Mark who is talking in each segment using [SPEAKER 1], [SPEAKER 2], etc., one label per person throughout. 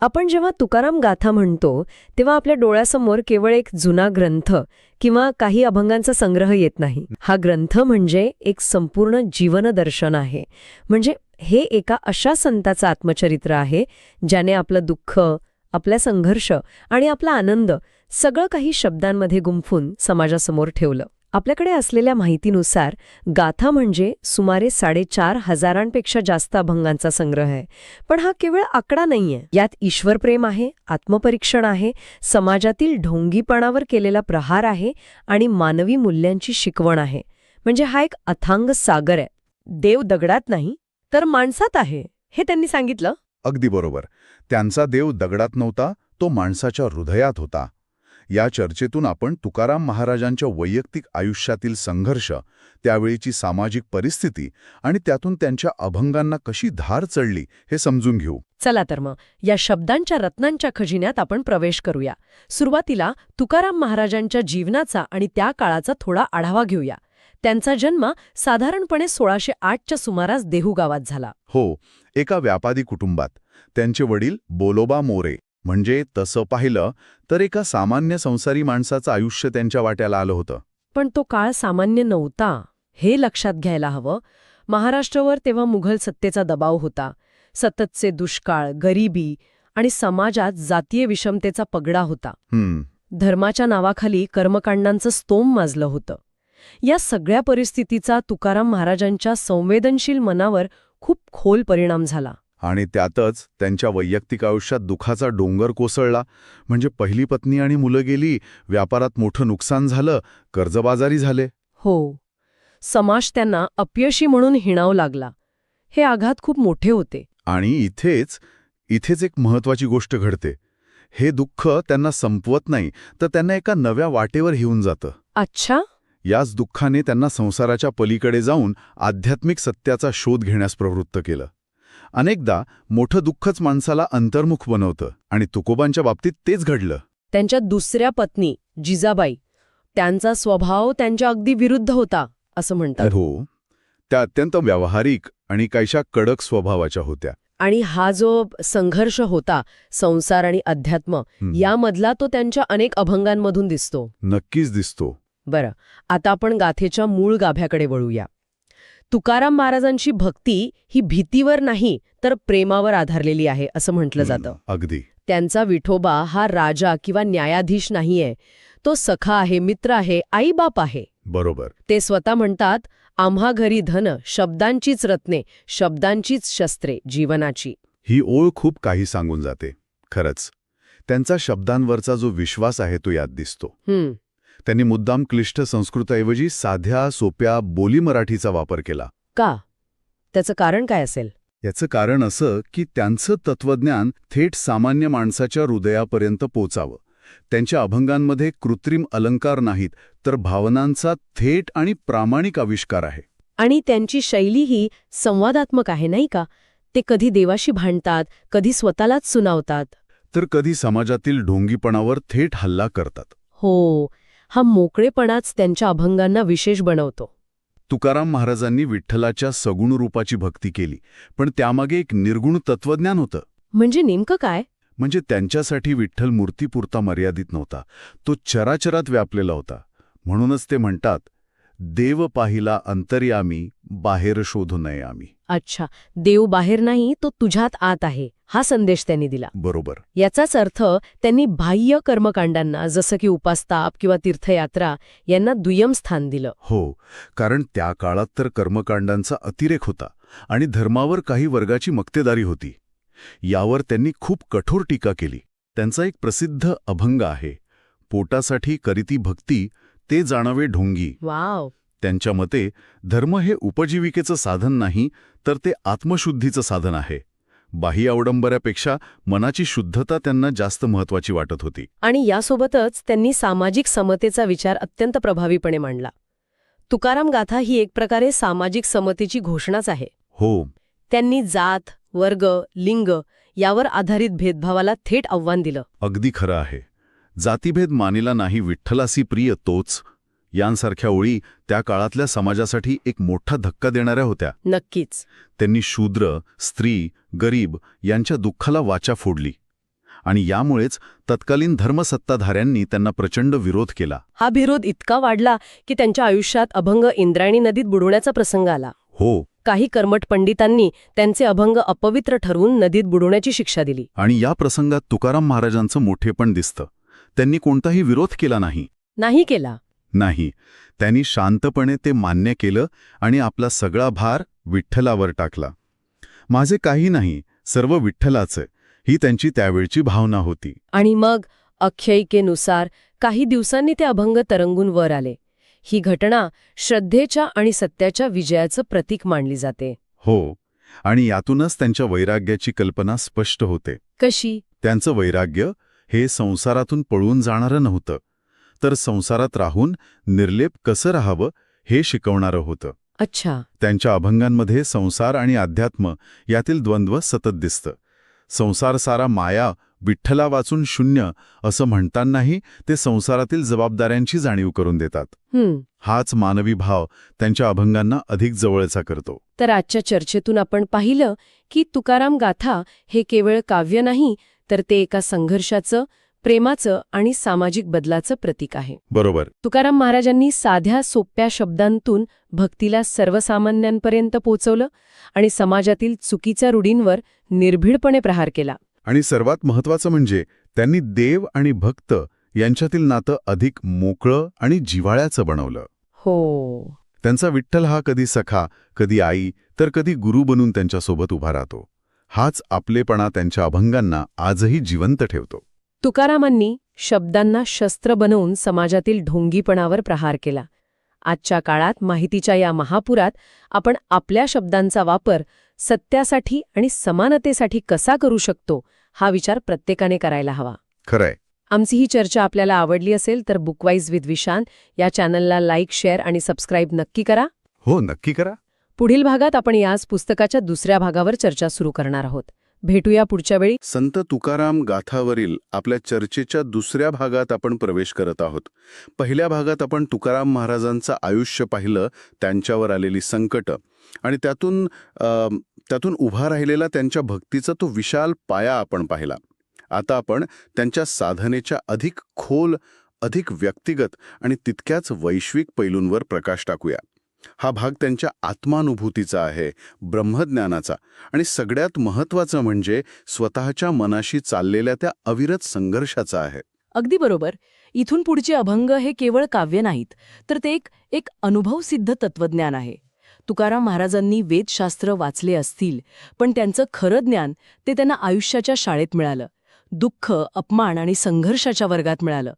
[SPEAKER 1] आपण जेव्हा तुकाराम गाथा म्हणतो तेव्हा आपल्या डोळ्यासमोर केवळ एक जुना ग्रंथ किंवा काही अभंगांचा संग्रह येत नाही. हा ग्रंथ म्हणजे एक संपूर्ण जीवनदर्शन आहे. म्हणजे हे एका अशा संताचं आत्मचरित्र आहे ज्याने आपलं दुःख, आपला संघर्ष आणि आपला आनंद सगळं काही शब्दांमध्ये गुंफून समाजासमोर ठेवलं. आपल्याकडे असलेल्या माहितीनुसार गाथा म्हणजे सुमारे 4,500पेक्षा जास्त अभंगांचा संग्रह आहे. पण हा केवळ आकडा नाहीये. यात ईश्वरप्रेम आहे, आत्मपरीक्षण आहे, समाजातील ढोंगीपणावर केलेला प्रहार आहे आणि मानवी मूल्यांची शिकवण आहे. म्हणजे हा एक अथांग सागर आहे. देव दगडात नाही तर माणसात आहे, हे त्यांनी सांगितलं.
[SPEAKER 2] अगदी बरोबर. त्यांचा देव दगडात नव्हता, तो माणसाच्या हृदयात होता. या चर्चेतून आपण तुकाराम महाराजांच्या वैयक्तिक आयुष्यातील संघर्ष, त्यावेळीची सामाजिक परिस्थिती आणि त्यातून त्यांच्या अभंगांना कशी धार चढली हे समजून घेऊ.
[SPEAKER 1] चला तर मग या शब्दांच्या रत्नांच्या खजिन्यात आपण प्रवेश करूया. सुरुवातीला तुकाराम महाराजांच्या जीवनाचा आणि त्या काळाचा थोडा आढावा घेऊया. त्यांचा जन्म साधारणपणे 1608च्या सुमारास देहू गावात झाला.
[SPEAKER 2] हो, एका व्यापारी कुटुंबात. त्यांचे वडील बोलोबा मोरे. म्हणजे तसं पाहिलं तर एका सामान्य संसारी माणसाचं आयुष्य त्यांच्या वाट्याला आलं होतं.
[SPEAKER 1] पण तो काळ सामान्य नव्हता, हे लक्षात घ्यायला हवं. महाराष्ट्रावर तेव्हा मुघल सत्तेचा दबाव होता. सततचे दुष्काळ, गरिबी आणि समाजात जातीय विषमतेचा पगडा होता. धर्माच्या नावाखाली कर्मकांडांचं स्तोम माजलं होतं. या सगळ्या परिस्थितीचा तुकाराम महाराजांच्या संवेदनशील मनावर खूप खोल परिणाम झाला.
[SPEAKER 2] आणि त्यातच त्यांच्या वैयक्तिक आयुष्यात दुखाचा डोंगर कोसळला. म्हणजे पहिली पत्नी आणि मुलं गेली, व्यापारात मोठं नुकसान झालं, कर्जबाजारी झाले.
[SPEAKER 1] हो, समाज त्यांना अपयशी म्हणून हिणावू लागला. हे आघात खूप मोठे होते.
[SPEAKER 2] आणि इथेच एक महत्वाची गोष्ट घडते. हे दुःख त्यांना संपवत नाही, तर त्यांना एका नव्या वाटेवर घेऊन जातं.
[SPEAKER 1] अच्छा.
[SPEAKER 2] याच दुःखाने त्यांना संसाराच्या पलीकडे जाऊन आध्यात्मिक सत्याचा शोध घेण्यास प्रवृत्त केलं. अनेकदा मोठं दुःखच माणसाला अंतर्मुख बनवतं आणि तुकोबांच्या बाबतीत तेच घडलं.
[SPEAKER 1] त्यांच्या दुसऱ्या पत्नी जिजाबाई, त्यांचा स्वभाव त्यांच्या अगदी विरुद्ध होता असं म्हणतात.
[SPEAKER 2] हो, त्या अत्यंत व्यावहारिक आणि काहीशा कडक स्वभावाच्या होत्या.
[SPEAKER 1] आणि हा जो संघर्ष होता संसार आणि अध्यात्म, यामधला तो त्यांच्या अनेक अभंगांमधून दिसतो.
[SPEAKER 2] नक्कीच दिसतो.
[SPEAKER 1] बरं, आता आपण गाथेच्या मूळ गाभ्याकडे वळूया. तुकाराम महाराजांची भक्ती ही भीतीवर नाही तर प्रेमावर आधारलेली आहे असं म्हटलं जातं.
[SPEAKER 2] अगदी.
[SPEAKER 1] त्यांचा विठोबा हा राजा किंवा न्यायाधीश नाहीये. तो सखा आहे, मित्र आहे, आईबाप आहे.
[SPEAKER 2] बरोबर.
[SPEAKER 1] ते स्वतः म्हणतात, आम्हा घरी धन, शब्दांचीच रत्ने, शब्दांचीच शस्त्रे, जीवनाची.
[SPEAKER 2] ही ओळ खूप काही सांगून जाते. खरंच त्यांचा शब्दांवरचा जो विश्वास आहे तो यात दिसतो. त्यांनी मुद्दाम क्लिष्ट संस्कृतऐवजी साध्या सोप्या बोली मराठीचा वापर केला.
[SPEAKER 1] का? त्याचं कारण काय असेल?
[SPEAKER 2] याचं कारण असं की त्यांचं तत्वज्ञान थेट सामान्य माणसाच्या हृदयापर्यंत पोचावं. त्यांच्या अभंगांमध्ये कृत्रिम अलंकार नाहीत, तर भावनांचा थेट आणि प्रामाणिक आविष्कार आहे.
[SPEAKER 1] आणि त्यांची शैलीही संवादात्मक आहे, नाही का? ते कधी देवाशी भांडतात, कधी स्वतःलाच सुनावतात,
[SPEAKER 2] तर कधी समाजातील ढोंगीपणावर थेट हल्ला करतात.
[SPEAKER 1] हो, हा मोकळेपणाच त्यांच्या अभंगांना विशेष बनवतो.
[SPEAKER 2] तुकाराम महाराजांनी विठ्ठलाच्या सगुण रूपाची भक्ती केली, पण त्यामागे एक निर्गुण तत्वज्ञान होतं.
[SPEAKER 1] म्हणजे नेमकं काय?
[SPEAKER 2] म्हणजे त्यांच्यासाठी विठ्ठल मूर्तीपुरता मर्यादित नव्हता, तो चराचरात व्यापलेला होता. म्हणूनच ते म्हणतात, देव पाहिला अंतर्यामी, बाहेर शोधू नये आम्ही.
[SPEAKER 1] अच्छा, देव बाहेर नाही, तो तुझ्यात आत आहे, हा संदेश त्यांनी दिला.
[SPEAKER 2] बरोबर.
[SPEAKER 1] याचाच अर्थ त्यांनी बाह्य कर्मकांडांना, जसं की उपासताप किंवा तीर्थयात्रा, यांना दुय्यम स्थान दिलं.
[SPEAKER 2] हो, कारण त्या काळात तर कर्मकांडांचा अतिरेक होता आणि धर्मावर काही वर्गाची मक्तेदारी होती. यावर त्यांनी खूप कठोर टीका केली. त्यांचा एक प्रसिद्ध अभंग आहे, पोटासाठी करीती भक्ती, ते जाणावे ढोंगी.
[SPEAKER 1] वाव.
[SPEAKER 2] त्यांच्या मते धर्म हे उपजीविकेचं साधन नाही, तर ते आत्मशुद्धीचं साधन आहे. बाह्य अवडंबऱ्यापेक्षा मनाची शुद्धता त्यांना जास्त महत्वाची वाटत होती.
[SPEAKER 1] आणि यासोबतच त्यांनी सामाजिक समतेचा विचार अत्यंत प्रभावीपणे मांडला. तुकाराम गाथा ही एक प्रकारे सामाजिक समतेची घोषणाच आहे.
[SPEAKER 2] हो.
[SPEAKER 1] त्यांनी जात, वर्ग, लिंग यावर आधारित भेदभावाला थेट आव्हान दिलं.
[SPEAKER 2] अगदी खरं आहे. जातीभेद मानिला नाही, विठ्ठलासी प्रिय तोच, यांसारख्या ओळी त्या काळातल्या समाजासाठी एक मोठा धक्का देणाऱ्या होत्या.
[SPEAKER 1] नक्कीच.
[SPEAKER 2] त्यांनी शूद्र, स्त्री, गरीब यांच्या दुःखाला वाचा फोडली. आणि यामुळेच तत्कालीन धर्मसत्ताधाऱ्यांनी त्यांना प्रचंड विरोध केला.
[SPEAKER 1] हा विरोध इतका वाढला की त्यांच्या आयुष्यात अभंग इंद्रायणी नदीत बुडवण्याचा प्रसंग आला.
[SPEAKER 2] हो.
[SPEAKER 1] काही कर्मठ पंडितांनी त्यांचे अभंग अपवित्र ठरवून नदीत बुडवण्याची शिक्षा दिली.
[SPEAKER 2] आणि या प्रसंगात तुकाराम महाराजांचं मोठेपण दिसतं. त्यांनी कोणताही विरोध केला नाही.
[SPEAKER 1] नाही केला.
[SPEAKER 2] नाही, त्यांनी शांतपणे ते मान्य केलं आणि आपला सगळा भार विठ्ठलावर टाकला. माझे काही नाही, सर्व विठ्ठलाचं, ही त्यांची त्यावेळची भावना होती.
[SPEAKER 1] आणि मग आख्यायिकेनुसार काही दिवसांनी ते अभंग तरंगून वर आले. ही घटना श्रद्धेच्या आणि सत्याच्या विजयाचं प्रतीक मानली जाते.
[SPEAKER 2] हो, आणि यातूनच त्यांच्या वैराग्याची कल्पना स्पष्ट होते.
[SPEAKER 1] कशी?
[SPEAKER 2] त्यांचं वैराग्य हे संसारातून पळून जाणारं नव्हतं, तर संसारात राहून निर्लेप कसं राहावं हे शिकवणारं होतं.
[SPEAKER 1] अच्छा.
[SPEAKER 2] त्यांच्या अभंगांमध्ये संसार आणि अध्यात्म यातील द्वंद्व सतत दिसतं. संसार सारा माया, विठ्ठला वाचून शून्य असं म्हणतानाही ते संसारातील जबाबदाऱ्यांची जाणीव करून देतात. हाच मानवी भाव त्यांच्या अभंगांना अधिक जवळचा करतो.
[SPEAKER 1] तर आजच्या चर्चेतून आपण पाहिलं की तुकाराम गाथा हे केवळ काव्य नाही, तर ते एका संघर्षाचं, प्रेमाचं आणि सामाजिक बदलाचं प्रतीक आहे.
[SPEAKER 2] बरोबर.
[SPEAKER 1] तुकाराम महाराजांनी साध्या सोप्या शब्दांतून भक्तीला सर्वसामान्यांपर्यंत पोचवलं आणि समाजातील चुकीच्या रूढींवर निर्भीडपणे प्रहार केला.
[SPEAKER 2] आणि सर्वात महत्त्वाचं म्हणजे त्यांनी देव आणि भक्त यांच्यातील नातं अधिक मोकळं आणि जिव्हाळ्याचं बनवलं.
[SPEAKER 1] हो.
[SPEAKER 2] त्यांचा विठ्ठल हा कधी सखा, कधी आई, तर कधी गुरु बनून त्यांच्यासोबत उभा राहतो. हाच आपलेपणा त्यांच्या अभंगांना आजही जिवंत ठेवतो.
[SPEAKER 1] तुकारामांनी शब्दांना शस्त्र बनवून समाजातील ढोंगीपणावर प्रहार केला. आजच्या काळात माहितीच्या या महापुरात आपण आपल्या शब्दांचा वापर सत्यासाठी आणि समानतेसाठी कसा करू शकतो, हा विचार प्रत्येकाने करायला हवा.
[SPEAKER 2] खरंय.
[SPEAKER 1] आमची ही चर्चा आपल्याला आवडली असेल तर बुकवाईज विथ विशांत या चॅनलला लाईक, शेअर आणि सबस्क्राईब नक्की करा.
[SPEAKER 2] हो, नक्की करा.
[SPEAKER 1] पुढील भागात आपण याच पुस्तकाच्या दुसऱ्या भागावर चर्चा सुरू करणार आहोत. भेटूया पुढच्या वेळी.
[SPEAKER 2] संत तुकाराम गाथावरील आपल्या चर्चेच्या दुसऱ्या भागात आपण प्रवेश करत आहोत. पहिल्या भागात आपण तुकाराम महाराजांचं आयुष्य पाहिलं, त्यांच्यावर आलेली संकट आणि त्यातून उभा राहिलेला त्यांच्या भक्तीचा तो विशाल पाया आपण पाहिला. आता आपण त्यांच्या साधनेच्या अधिक खोल, अधिक व्यक्तिगत आणि तितक्याच वैश्विक पैलूंवर प्रकाश टाकूया. हा भाग त्यांच्या आत्मानुभूतीचा आहे, ब्रह्मज्ञानाचा आणि सगळ्यात महत्त्वाचं म्हणजे स्वतःच्या मनाशी चाललेल्या त्या अविरत संघर्षाचा आहे.
[SPEAKER 3] अगदी बरोबर. इथून पुढचे अभंग हे केवळ काव्य नाहीत, तर ते एक अनुभवसिद्ध तत्वज्ञान आहे. तुकाराम महाराजांनी वेदशास्त्र वाचले असतील, पण त्यांचं खरं ज्ञान ते त्यांना आयुष्याच्या शाळेत मिळालं. दुःख, अपमान आणि संघर्षाच्या वर्गात मिळालं.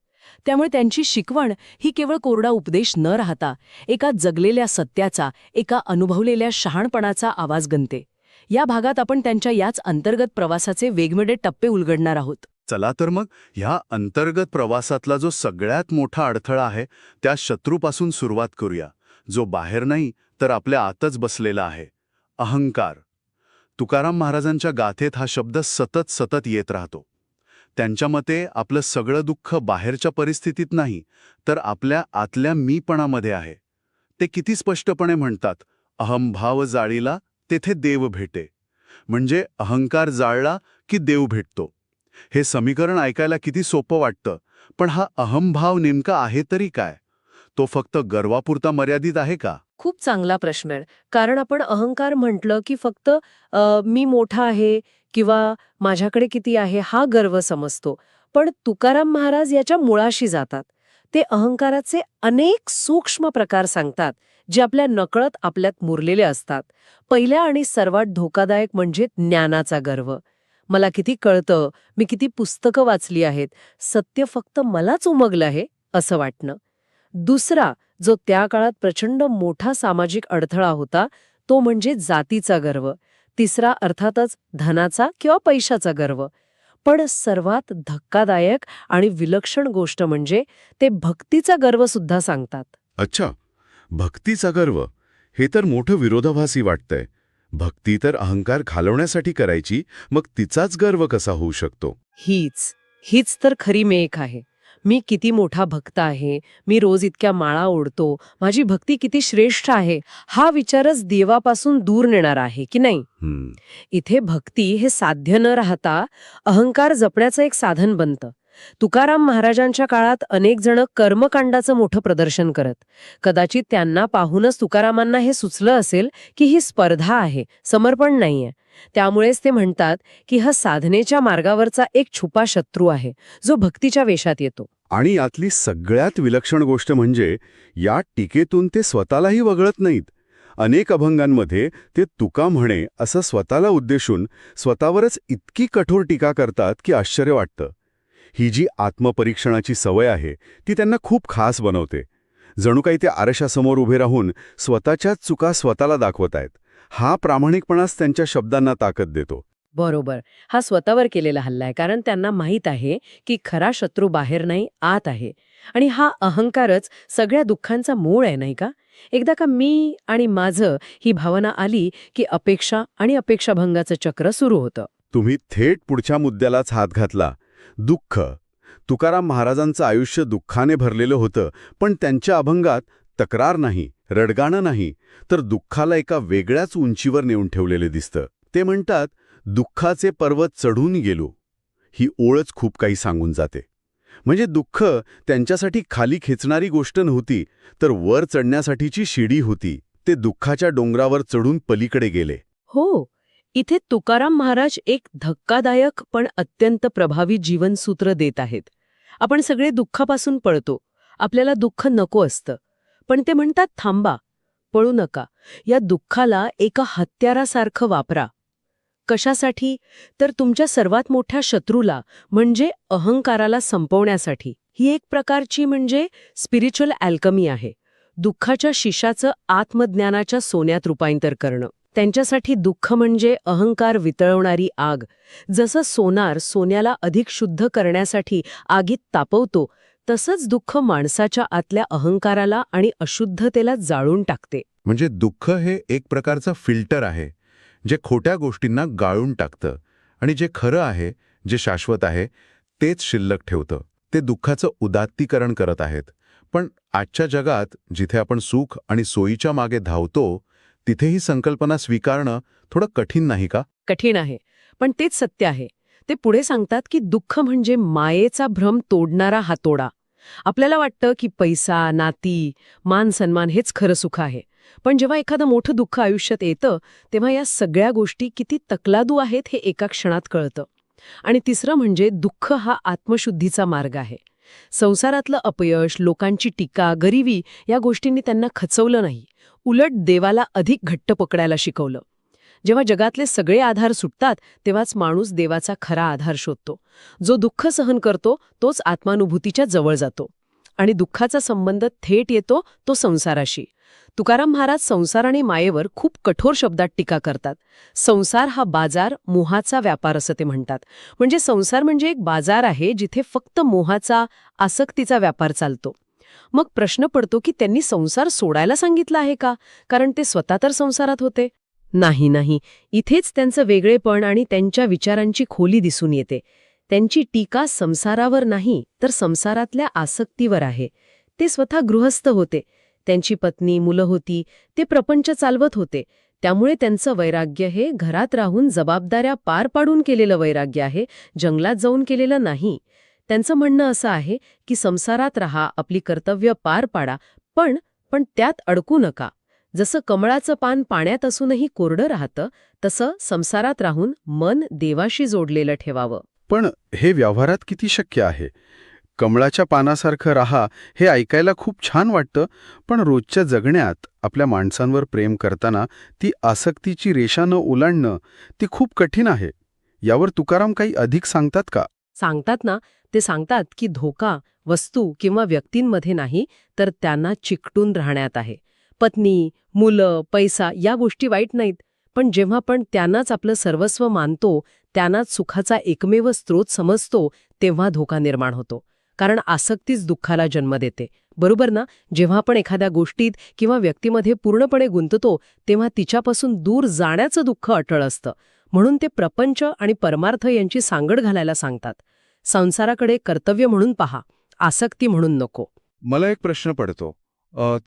[SPEAKER 3] त्यामुळे त्यांची शिकवण ही केवळ कोरडा उपदेश न राहता एका जगलेल्या सत्याचा, एका अनुभवलेल्या शहाणपणाचा आवाज गणते. या भागात आपण त्यांच्या याच अंतर्गत प्रवासाचे वेगवेगळे टप्पे उलगडणार आहोत.
[SPEAKER 2] चला तर मग ह्या अंतर्गत प्रवासातला जो सगळ्यात मोठा अडथळा आहे त्या शत्रूपासून सुरुवात करूया, जो बाहेर नाही तर आपल्या आतच बसलेला आहे, अहंकार. तुकाराम महाराजांच्या गाथेत हा शब्द सतत येत राहतो. त्यांच्या मते आपलं सगळं दुःख बाहेरच्या परिस्थितीत नाही, तर आपल्या आतल्या मीपणामध्ये आहे. ते किती स्पष्टपणे म्हणतात, अहंभाव जाळीला तेथे देव भेटे. म्हणजे अहंकार जाळला की देव भेटतो. हे समीकरण ऐकायला किती सोपं वाटतं, पण हा अहंभाव नेमका आहे तरी काय? तो फक्त गर्वापुरता मर्यादित आहे का?
[SPEAKER 1] खूप चांगला प्रश्न आहे. कारण आपण अहंकार म्हटलं की फक्त मी मोठा आहे किंवा माझ्याकडे किती आहे हा गर्व समजतो. पण तुकाराम महाराज याच्या मुळाशी जातात. ते अहंकाराचे अनेक सूक्ष्म प्रकार सांगतात, जे आपल्या नकळत आपल्यात मुरलेले असतात. पहिल्या आणि सर्वात धोकादायक म्हणजे ज्ञानाचा गर्व. मला किती कळतं, मी किती पुस्तकं वाचली आहेत, सत्य फक्त मलाच उमगलं आहे असं वाटणं. दुसरा, जो त्या काळात प्रचंड मोठा सामाजिक अडथळा होता, तो म्हणजे जातीचा गर्व. तिसरा अर्थातच धनाचा किंवा पैशाचा गर्व. पण सर्वात धक्कादायक आणि विलक्षण गोष्ट म्हणजे ते भक्तीचा गर्व सुद्धा सांगतात.
[SPEAKER 2] अच्छा, भक्तीचा गर्व, हे तर मोठं विरोधाभासी वाटतंय. भक्ती तर अहंकार घालवण्यासाठी करायची, मग तिचाच गर्व कसा होऊ शकतो?
[SPEAKER 1] हीच तर खरी मेख आहे. मी किती मोठा भक्त आहे, मी रोज इतक्या माळा ओढतो, माझी भक्ती किती श्रेष्ठ आहे, हा विचारच देवापासून दूर नेणारा आहे की नाही. इथे भक्ती हे साध्य न राहता अहंकार जपण्याचं एक साधन बनतं. तुकाराम महाराजांच्या काळात अनेक जण कर्मकांडाचं मोठं प्रदर्शन करत. कदाचित त्यांना पाहूनच तुकारामांना हे सुचलं असेल की ही स्पर्धा आहे, समर्पण नाहीये. त्यामुळेच ते म्हणतात की हा साधनेच्या मार्गावरचा एक छुपा शत्रू आहे, जो भक्तीच्या वेशात येतो.
[SPEAKER 4] आणि यातली सगळ्यात विलक्षण गोष्ट म्हणजे या टीकेतून ते स्वतःलाही वगळत नाहीत. अनेक अभंगांमध्ये ते तुका म्हणे असं स्वतःला उद्देशून स्वतःवरच इतकी कठोर टीका करतात की आश्चर्य वाटतं. ही जी आत्मपरीक्षणाची सवय आहे ती त्यांना खूप खास बनवते. जणू काही ते आरशासमोर उभे राहून स्वतःच्याच चुका स्वतःला दाखवत आहेत. हा प्रामाणिकपणाच त्यांच्या शब्दांना ताकद देतो.
[SPEAKER 1] बरोबर. हा स्वतःवर केलेला हल्ला आहे, कारण त्यांना माहीत आहे की खरा शत्रू बाहेर नाही, आत आहे. आणि हा अहंकारच सगळ्या दुःखांचा मूळ आहे, नाही का. एकदा का मी आणि माझं ही भावना आली की अपेक्षा आणि अपेक्षाभंगाचं चक्र सुरू होतं.
[SPEAKER 4] तुम्ही थेट पुढच्या मुद्द्यालाच हात घातला. दुःख. तुकाराम महाराजांचं आयुष्य दुःखाने भरलेलं होतं, पण त्यांच्या अभंगात तक्रार नाही, रडगाणं नाही, तर दुःखाला एका वेगळ्याच उंचीवर नेऊन ठेवलेले दिसतं. ते म्हणतात, दुःखाचे पर्वत चढून गेलो. ही ओळच खूप काही सांगून जाते. म्हणजे दुःख त्यांच्यासाठी खाली खेचणारी गोष्ट नव्हती, तर वर चढण्यासाठीची शिडी होती. ते दुःखाच्या डोंगरावर चढून पलीकडे गेले.
[SPEAKER 1] हो, इथे तुकाराम महाराज एक धक्कादायक पण अत्यंत प्रभावी जीवनसूत्र देत आहेत. आपण सगळे दुःखापासून पळतो, आपल्याला दुःख नको असतं, पण ते म्हणतात थांबा, पळू नका. या दुःखाला एका हत्यारासारखं वापरा. कशासाठी? तर तुमच्या सर्वात मोठ्या शत्रूला म्हणजे अहंकाराला संपवण्यासाठी. ही एक प्रकारची म्हणजे स्पिरिच्युअल अल्कमी आहे. दुःखाच्या शिशाचं आत्मज्ञानाच्या सोन्यात रूपांतर करणं. त्यांच्यासाठी दुःख म्हणजे अहंकार वितळवणारी आग. जसं सोनार सोन्याला अधिक शुद्ध करण्यासाठी आगीत तापवतो, तसंच दुःख माणसाच्या आतल्या अहंकाराला आणि अशुद्धतेला जाळून टाकते.
[SPEAKER 2] म्हणजे दुःख हे एक प्रकारचं फिल्टर आहे, जे खोट्या गोष्टींना गाळून टाकतं आणि जे खरं आहे, जे शाश्वत आहे, तेच शिल्लक ठेवतं. ते दुःखाचं उदात्तीकरण करत आहेत. पण आजच्या जगात जिथे आपण सुख आणि सोयीच्या मागे धावतो, तिथे ही संकल्पना स्वीकारणं थोडं कठीण नाही का?
[SPEAKER 1] कठीण आहे, पण तेच सत्य आहे. ते पुढे सांगतात की दुःख म्हणजे मायेचा भ्रम तोडणारा हातोडा. आपल्याला वाटतं की पैसा, नाती, मान सन्मान हेच खरं सुख आहे. पण जेव्हा एखादं मोठं दुःख आयुष्यात येतं, तेव्हा या सगळ्या गोष्टी किती तकलादू आहेत हे एका क्षणात कळतं. आणि तिसरं म्हणजे दुःख हा आत्मशुद्धीचा मार्ग आहे. संसारातलं अपयश, लोकांची टीका, गरिबी या गोष्टींनी त्यांना खचवलं नाही, उलट देवाला अधिक घट्ट पकडायला शिकवलं. जेव्हा जगातले सगळे आधार सुटतात, तेव्हाच माणूस देवाचा खरा आधार शोधतो. जो दुःख सहन करतो तोच आत्मानुभूतीच्या जवळ जातो. आणि दुःखाचा संबंध थेट येतो तो संसाराशी. तुकाराम महाराज संसार आणि मायेवर खूप कठोर शब्दात टीका करतात. संसार हा बाजार, मोहाचा व्यापार असं ते म्हणतात. म्हणजे संसार म्हणजे एक बाजार आहे जिथे फक्त मोहाचा, आसक्तीचा व्यापार चालतो. मग प्रश्न पडतो की त्यांनी संसार सोडायला सांगितला आहे का? कारण ते स्वतः तर संसारात होते. नाही. इथेच त्यांचं वेगळेपण आणि त्यांच्या विचारांची खोली दिसून येते. त्यांची टीका संसारावर नाही, तर संसारातल्या आसक्तीवर आहे. ते स्वतः गृहस्थ होते. त्यांची पत्नी, मुलं होती. ते प्रपंच चालवत होते. त्यामुळे त्यांचं वैराग्य हे घरात राहून जबाबदाऱ्या पार पाडून केलेलं वैराग्य आहे, जंगलात जाऊन केलेलं नाही. त्यांचं म्हणणं असं आहे की संसारात राहा, आपली कर्तव्य पार पाडा, पण त्यात अडकू नका. जसं कमळाचं पान पाण्यात असूनही कोरडं राहतं, तसं संसारात राहून मन देवाशी जोडलेलं ठेवावं.
[SPEAKER 4] पण हे व्यवहारात किती शक्य आहे? कमळाच्या पानासारखं राहा हे ऐकायला खूप छान वाटतं, पण रोजच्या जगण्यात आपल्या माणसांवर प्रेम करताना ती आसक्तीची रेषा न ओलांडणं ती खूप कठीण आहे. यावर तुकाराम काही अधिक सांगतात का?
[SPEAKER 1] सांगतात ना. ते सांगतात की धोका वस्तू किंवा व्यक्तींमध्ये नाही, तर त्यांना चिकटून राहण्यात आहे. पत्नी, मुलं, पैसा या गोष्टी वाईट नाहीत, पण जेव्हा आपण त्यांनाच आपलं सर्वस्व मानतो, त्यांनाच सुखाचा एकमेव स्रोत समजतो, तेव्हा धोका निर्माण होतो. कारण आसक्तीच दुःखाला जन्म देते. बरोबर ना? जेव्हा आपण एखाद्या गोष्टीत किंवा व्यक्तीमध्ये पूर्णपणे गुंततो, तेव्हा तिच्यापासून दूर जाण्याचं दुःख अटळ असतं. म्हणून ते प्रपंच आणि परमार्थ यांची सांगड घालायला सांगतात. संसाराकडे कर्तव्य म्हणून पहा,
[SPEAKER 3] आसक्ती म्हणून नको.
[SPEAKER 5] मला एक प्रश्न पडतो.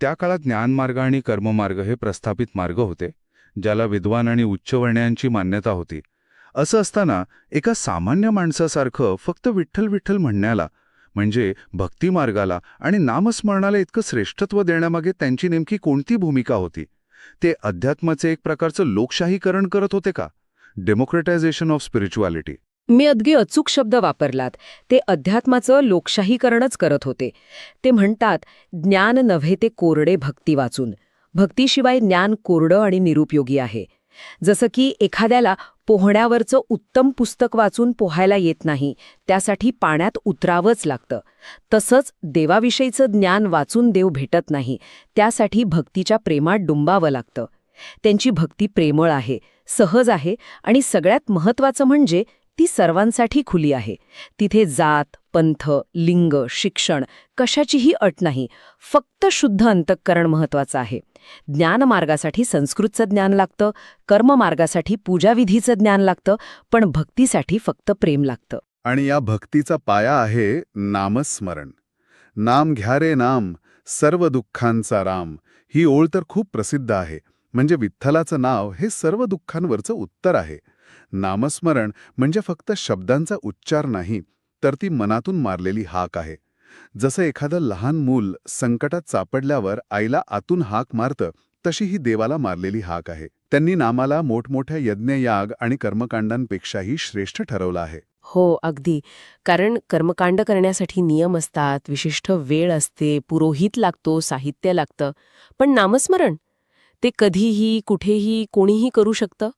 [SPEAKER 5] त्या काळात ज्ञानमार्ग आणि कर्ममार्ग हे प्रस्थापित मार्ग होते, ज्याला विद्वान आणि उच्चवर्णीयांची मान्यता होती. असं असताना एका सामान्य माणसासारखं फक्त विठ्ठल विठ्ठल म्हणण्याला, म्हणजे भक्तिमार्गाला आणि नामस्मरणाला इतकं श्रेष्ठत्व देण्यामागे त्यांची नेमकी कोणती भूमिका होती? ते अध्यात्माचे एक प्रकारचं लोकशाहीकरण करत होते का? डेमोक्रेटायझेशन ऑफ स्पिरिच्युअलिटी.
[SPEAKER 1] मी अगदी अचूक शब्द वापरलात. ते अध्यात्माचं लोकशाहीकरणच करत होते. ते म्हणतात, ज्ञान नव्हे ते कोरडे भक्ती वाचून. भक्तीशिवाय ज्ञान कोरडं आणि निरुपयोगी आहे. जसं की एखाद्याला पोहण्यावरचं उत्तम पुस्तक वाचून पोहायला येत नाही, त्यासाठी पाण्यात उतरावंच लागतं. तसंच देवाविषयीचं ज्ञान वाचून देव भेटत नाही, त्यासाठी भक्तीच्या प्रेमात डुंबावं लागतं. त्यांची भक्ती प्रेमळ आहे, सहज आहे आणि सगळ्यात महत्त्वाचं म्हणजे ती सर्वांसाठी खुली आहे. तिथे जात, पंथ, लिंग, शिक्षण कशाचीही अट नाही. फक्त शुद्ध अंतःकरण महत्त्वाचं आहे. ज्ञानमार्गासाठी संस्कृतचं ज्ञान लागतं, कर्ममार्गासाठी पूजाविधीचं ज्ञान लागतं, पण भक्तीसाठी फक्त प्रेम लागतं.
[SPEAKER 2] आणि या भक्तीचा पाया आहे नामस्मरण. नाम घ्या रे नाम, सर्व दुःखांचा राम. ही ओळ तर खूप प्रसिद्ध आहे. म्हणजे विठ्ठलाचं नाव हे सर्व दुःखांवरचं उत्तर आहे. नामस्मरण म्हणजे फक्त शब्दांचा उच्चार नाही, तर ती मनातून मारलेली हाक आहे. जसं एखादं लहान मूल संकटात सापडल्यावर आईला आतून हाक मारतं, तशी ही देवाला मारलेली हाक आहे. त्यांनी नामाला मोठमोठ्या यज्ञयाग आणि कर्मकांडांपेक्षाही श्रेष्ठ ठरवलं आहे.
[SPEAKER 3] हो, अगदी. कारण कर्मकांड करण्यासाठी नियम असतात, विशिष्ट वेळ असते, पुरोहित लागतो, साहित्य लागतं. पण नामस्मरण ते कधीही, कुठेही, कोणीही करू शकतं.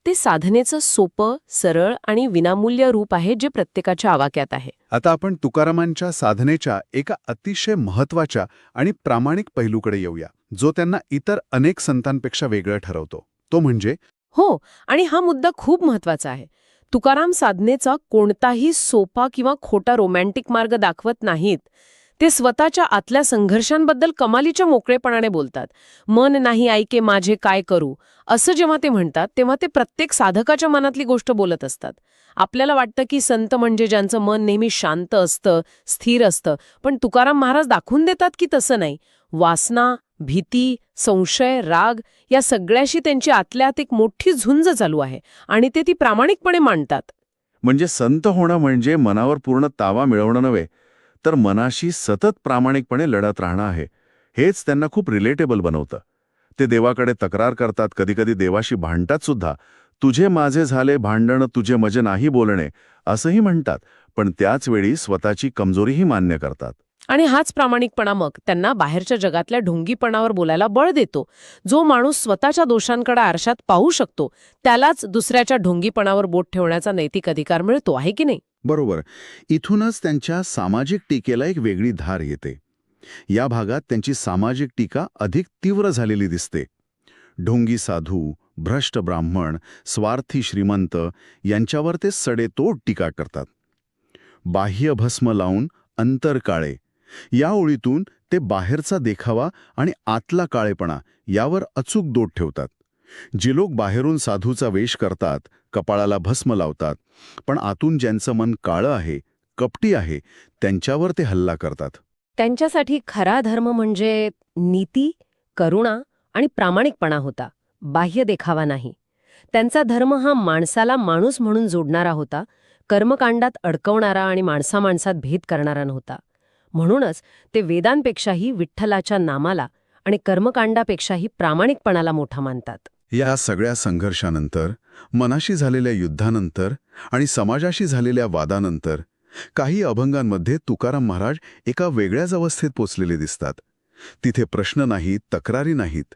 [SPEAKER 3] ते साधनेचं सोपं, सरळ आणि विनामूल्य रूप आहे, जे प्रत्येकाच्या आवाक्यात आहे.
[SPEAKER 2] आता आपण तुकारामांच्या साधनेच्या एका अतिशय महत्त्वाच्या आणि प्रामाणिक पैलूकडे येऊया, जो त्यांना इतर अनेक संतांपेक्षा वेगळं ठरवतो. तो म्हणजे
[SPEAKER 3] हो, आणि हा मुद्दा खूप महत्वाचा आहे. तुकाराम साधनेचा कोणताही सोपा किंवा खोटा रोमॅन्टिक मार्ग दाखवत नाहीत. ते स्वतःच्या आतल्या संघर्षांबद्दल कमालीच्या मोकळेपणाने बोलतात. मन नाही ऐके माझे काय करू, असं जेव्हा ते म्हणतात, तेव्हा ते प्रत्येक साधकाच्या मनातली गोष्ट बोलत असतात. आपल्याला वाटतं की संत म्हणजे ज्यांचं मन नेहमी शांत असतं, स्थिर असतं. पण तुकाराम महाराज दाखवून देतात की तसं नाही. वासना, भीती, संशय, राग या सगळ्याशी त्यांची आतल्या आत एक मोठी झुंज चालू आहे आणि ते ती प्रामाणिकपणे मांडतात.
[SPEAKER 4] म्हणजे संत होणं म्हणजे मनावर पूर्ण ताबा मिळवणं नव्हे, तर मनाशी सतत प्रामाणिकपणे लढत राहणं आहे. हेच त्यांना खूप रिलेटेबल बनवतं. ते देवाकडे तक्रार करतात, कधीकधी देवाशी भांडतात सुद्धा. तुझे माझे झाले भांडण, तुझे मजे नाही बोलणे, असंही म्हणतात. पण त्याच वेळी स्वतःची कमजोरीही मान्य करतात.
[SPEAKER 3] आणि हाच प्रामाणिकपणा मग त्यांना बाहेरच्या जगातल्या ढोंगीपणावर बोलायला बळ देतो. जो माणूस स्वतःच्या दोषांकडे आरशात पाहू शकतो, त्यालाच दुसऱ्याच्या ढोंगीपणावर बोट ठेवण्याचा नैतिक अधिकार मिळतो, आहे की नाही?
[SPEAKER 2] बरोबर. इथूनच त्यांच्या सामाजिक टीकेला एक वेगळी धार येते. या भागात त्यांची सामाजिक टीका अधिक तीव्र झालेली दिसते. ढोंगी साधू, भ्रष्ट ब्राह्मण, स्वार्थी श्रीमंत यांच्यावर ते सडेतोड टीका करतात. बाह्य भस्म लावून अंतर काळे, या ओळीतून ते बाहेरचा देखावा आणि आतला काळेपणा यावर अचूक दोट ठेवतात. जे लोक बाहेरून साधूचा वेश करतात, कपाळाला भस्म लावतात, पण आतून ज्यांचं मन काळं आहे, कपटी आहे, त्यांच्यावर ते हल्ला करतात.
[SPEAKER 1] त्यांच्यासाठी खरा धर्म म्हणजे नीती, करुणा आणि प्रामाणिकपणा होता, बाह्य देखावा नाही. त्यांचा धर्म हा माणसाला माणूस म्हणून जोडणारा होता, कर्मकांडात अडकवणारा आणि माणसामाणसात भेद करणारा नव्हता. म्हणूनच ते वेदांपेक्षाही विठ्ठलाच्या नामाला आणि कर्मकांडापेक्षाही प्रामाणिकपणाला मोठा मानतात.
[SPEAKER 2] या सगळ्या संघर्षानंतर, मनाशी झालेल्या युद्धानंतर आणि समाजाशी झालेल्या वादानंतर काही अभंगांमध्ये तुकाराम महाराज एका वेगळ्याच अवस्थेत पोचलेले दिसतात. तिथे प्रश्न नाहीत, तक्रारी नाहीत.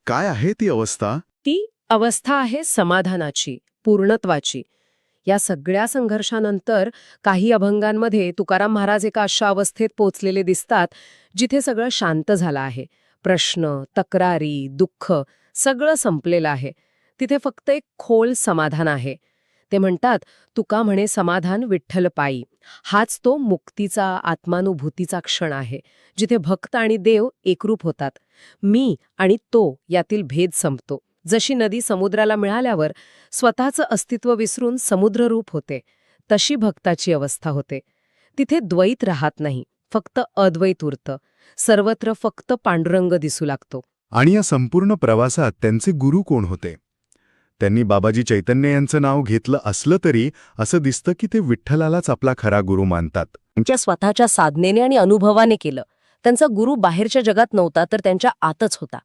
[SPEAKER 2] काय आहे ती अवस्था?
[SPEAKER 1] ती अवस्था आहे समाधानाची, पूर्णत्वाची. या सगळ्या संघर्षानंतर काही अभंगांमध्ये तुकाराम महाराज एका अशा अवस्थेत पोचलेले दिसतात, जिथे सगळं शांत झालं आहे. प्रश्न, तक्रारी, दुःख सगळं संपलेलं आहे. तिथे फक्त एक खोल समाधान आहे. ते म्हणतात, तुका म्हणे समाधान विठ्ठल पायी. हाच तो मुक्तीचा, आत्मानुभूतीचा क्षण आहे, जिथे भक्त आणि देव एकरूप होतात. मी आणि तो यातील भेद संपतो. जशी नदी समुद्राला मिळाल्यावर स्वतःचं अस्तित्व विसरून समुद्ररूप होते, तशी भक्ताची अवस्था होते. तिथे द्वैत राहत नाही, फक्त अद्वैत उरतं. सर्वत्र फक्त पांडुरंग दिसू लागतो.
[SPEAKER 6] आणि या संपूर्ण प्रवासात त्यांचे गुरु कोण होते? त्यांनी बाबाजी चैतन्य यांचं नाव घेतलं असलं तरी असं दिसतं की ते विठ्ठलालाच आपला खरा गुरु मानतात.
[SPEAKER 3] त्यांच्या स्वतःच्या साधनेने आणि अनुभवाने केलं. त्यांचा गुरु बाहेरच्या जगात नव्हता, तर त्यांच्या आतच होता.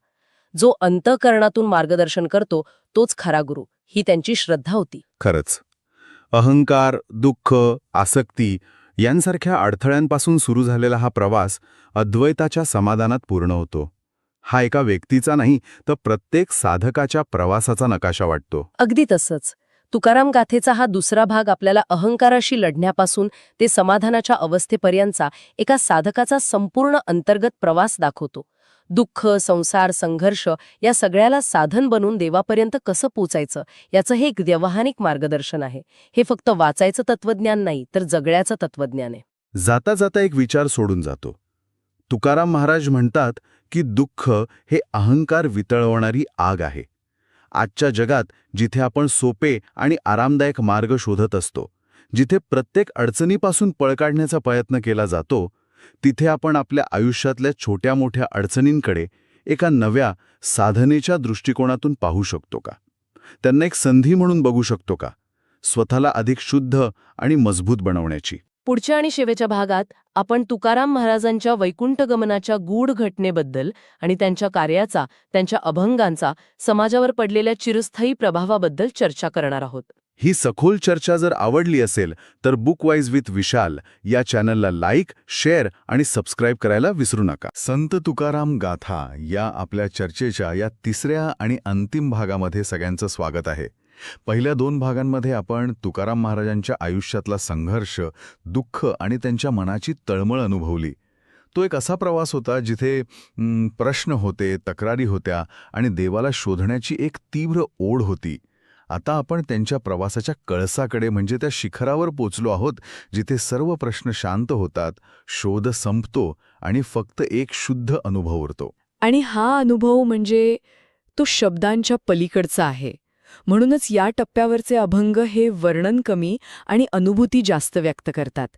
[SPEAKER 3] जो अंतःकरणातून मार्गदर्शन करतो तोच खरा गुरु, ही त्यांची श्रद्धा होती.
[SPEAKER 4] खरंच अहंकार, दुःख, आसक्ती यांसारख्या अडथळ्यांपासून सुरू झालेला हा प्रवास अद्वैताच्या समाधानात पूर्ण होतो. हा एका व्यक्तीचा नाही, तर प्रत्येक साधकाच्या प्रवासाचा नकाशा वाटतो.
[SPEAKER 3] अगदी तसंच तुकाराम गाथेचा हा दुसरा भाग आपल्याला अहंकाराशी लढण्यापासून ते समाधानाच्या अवस्थेपर्यंतचा एका साधकाचा संपूर्ण अंतर्गत प्रवास दाखवतो. दुःख, संसार, संघर्ष या सगळ्याला साधन बनून देवापर्यंत कसं पोचायचं याचं हे एक व्यावहारिक मार्गदर्शन आहे. हे फक्त वाचायचं तत्वज्ञान नाही, तर जगण्याचं तत्वज्ञान आहे.
[SPEAKER 4] जाता जाता एक विचार सोडून जातो. तुकाराम महाराज म्हणतात की दुःख हे अहंकार वितळवणारी आग आहे. आजच्या जगात जिथे आपण सोपे आणि आरामदायक मार्ग शोधत असतो, जिथे प्रत्येक अडचणीपासून पळ काढण्याचा प्रयत्न केला जातो, तिथे आपण आपल्या आयुष्यातल्या छोट्या मोठ्या अडचणींकडे एका नव्या साधनेच्या दृष्टिकोनातून पाहू शकतो का? त्यांना एक संधी म्हणून बघू शकतो का? स्वतःला अधिक शुद्ध आणि मजबूत बनवण्याची.
[SPEAKER 3] पुढच्या आणि शेवटच्या भागात आपण तुकाराम महाराजांच्या वैकुंठ गमनाच्या गूढ घटनेबद्दल आणि त्यांच्या कार्याचा, त्यांच्या अभंगांचा समाजावर पडलेल्या चिरस्थायी प्रभावाबद्दल चर्चा करणार आहोत.
[SPEAKER 4] ही सखोल चर्चा जर आवडली असेल तर बुकवाईज विथ विशाल या चॅनलला लाईक, शेअर आणि सबस्क्राईब करायला विसरू नका.
[SPEAKER 6] संत तुकाराम गाथा या आपल्या चर्चेच्या या तिसऱ्या आणि अंतिम भागामध्ये सगळ्यांचं स्वागत आहे. पहिल्या 2 भागांमध्ये आपण तुकाराम महाराजांच्या आयुष्यातला संघर्ष, दुःख आणि त्यांच्या मनाची तळमळ अनुभवली. तो एक असा प्रवास होता जिथे प्रश्न होते, तक्रारी होत्या आणि देवाला शोधण्याची एक तीव्र ओढ होती. आता आपण त्यांच्या प्रवासाच्या कळसाकडे म्हणजे त्या शिखरावर पोचलो आहोत, जिथे सर्व प्रश्न शांत होतात, शोध संपतो आणि फक्त एक शुद्ध अनुभव उरतो.
[SPEAKER 7] आणि हा अनुभव म्हणजे तो शब्दांच्या पलीकडचा आहे. म्हणूनच या टप्प्यावरचे अभंग हे वर्णन कमी आणि अनुभूती जास्त व्यक्त करतात.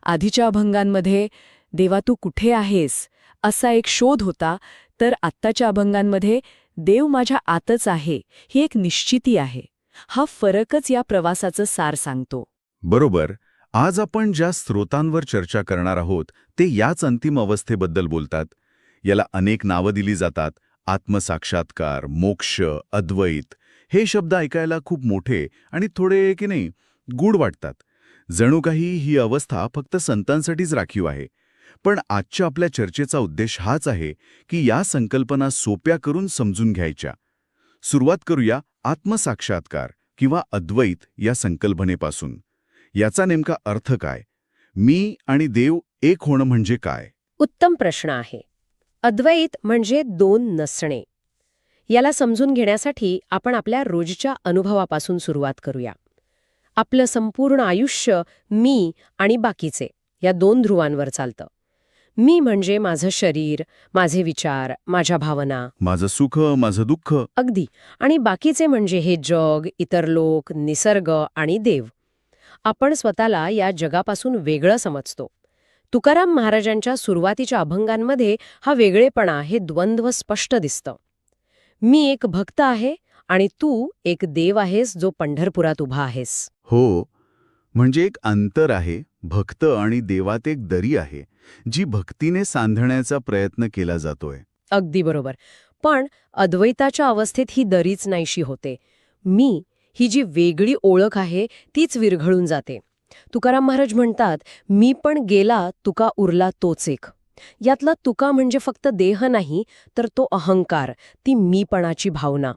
[SPEAKER 7] आधीच्या अभंगांमध्ये देवा तू कुठे आहेस असा एक शोध होता, तर आत्ताच्या अभंगांमध्ये देव माझ्या आतच आहे ही एक निश्चिती आहे. हा फरकच या प्रवासाचं सार सांगतो.
[SPEAKER 4] बरोबर. आज आपण ज्या स्रोतांवर चर्चा करणार आहोत ते याच अंतिम अवस्थेबद्दल बोलतात. याला अनेक नावं दिली जातात. आत्मसाक्षात्कार, मोक्ष, अद्वैत हे शब्द ऐकायला खूप मोठे आणि थोडे की नाही गूढ वाटतात. जणू काही ही अवस्था फक्त संतांसाठीच राखीव आहे. पण आजच्या आपल्या चर्चेचा उद्देश हाच आहे की या संकल्पना सोप्या करून समजून घ्यायच्या. सुरुवात करूया आत्मसाक्षात्कार किंवा अद्वैत या संकल्पनेपासून. याचा नेमका अर्थ काय? मी आणि देव एक होणं म्हणजे काय?
[SPEAKER 1] उत्तम प्रश्न आहे. अद्वैत म्हणजे 2 नसणे. याला समजून घेण्यासाठी आपण आपल्या रोजच्या अनुभवापासून सुरुवात करूया. आपलं संपूर्ण आयुष्य मी आणि बाकीचे या 2 ध्रुवांवर चालतं. मी म्हणजे माझं शरीर, माझे विचार, माझ्या भावना,
[SPEAKER 4] माझं सुख, माझं दुःख.
[SPEAKER 1] अगदी. आणि बाकीचे म्हणजे हे जग, इतर लोक, निसर्ग आणि देव. आपण स्वतःला या जगापासून वेगळं समजतो. तुकाराम महाराजांच्या सुरुवातीच्या अभंगांमध्ये हा वेगळेपणा, हे द्वंद्व स्पष्ट दिसतं. मी एक भक्त आहे आणि तू एक देव आहेस जो पंढरपुरात उभा आहेस.
[SPEAKER 4] हो, म्हणजे एक अंतर आहे. भक्त आणि देवात एक दरी आहे जी भक्तीने सांधण्याचा प्रयत्न केला जातोय.
[SPEAKER 1] अगदी बरोबर. पण अद्वैताच्या अवस्थेत ही दरीच नाहीशी होते. मी ही जी वेगळी ओळख आहे तीच विरघळून जाते. तुकाराम महाराज म्हणतात, मी पण गेला तुका उरला तोच एक. यातला तुका म्हणजे फक्त देह नाही, तर तो अहंकार, ती मीपणाची भावना.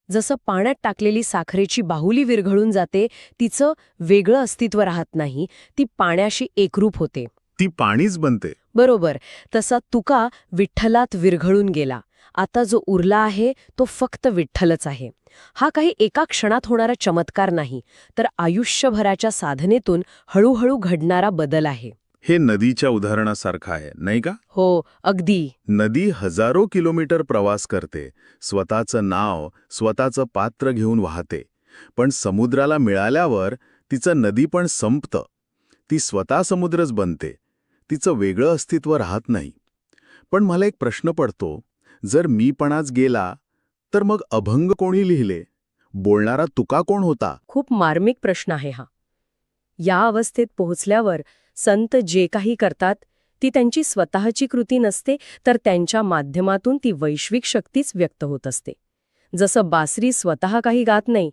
[SPEAKER 1] जसं पाण्यात टाकलेली साखरेची बाहुली विरघळून जाते, तिचं वेगळं अस्तित्व राहत नाही, ती पाण्याशी एकरूप होते,
[SPEAKER 4] ती पाणीच बनते.
[SPEAKER 1] बरोबर. तसा तुका विठ्ठलात विरघळून गेला. आता जो उरला आहे तो फक्त विठ्ठलच आहे. हा काही एका क्षणात होणारा चमत्कार नाही, तर आयुष्यभराच्या साधनेतून हळूहळू घडणारा बदल आहे.
[SPEAKER 4] हे नदीच्या उदाहरणासारखं आहे, नाही का?
[SPEAKER 1] हो, अगदी.
[SPEAKER 4] नदी हजारो किलोमीटर प्रवास करते, स्वतःचं नाव, स्वतःचं पात्र घेऊन वाहते. पण समुद्राला मिळाल्यावर तिचं नदी पण संपतं. ती स्वतः समुद्रच बनते.
[SPEAKER 2] तिचं वेगळं अस्तित्व राहत नाही. पण मला एक प्रश्न पडतो, जर मीपणाच गेला तर मग अभंग कोणी लिहिले? बोलणारा तुका कोण होता?
[SPEAKER 1] खूप मार्मिक प्रश्न आहे हा. या अवस्थेत पोहोचल्यावर संत जे काही करतात ती त्यांची स्वतःची कृती नसते, तर त्यांच्या माध्यमातून ती वैश्विक शक्तीच व्यक्त होत असते. जसं बासरी स्वतः काही गात नाही,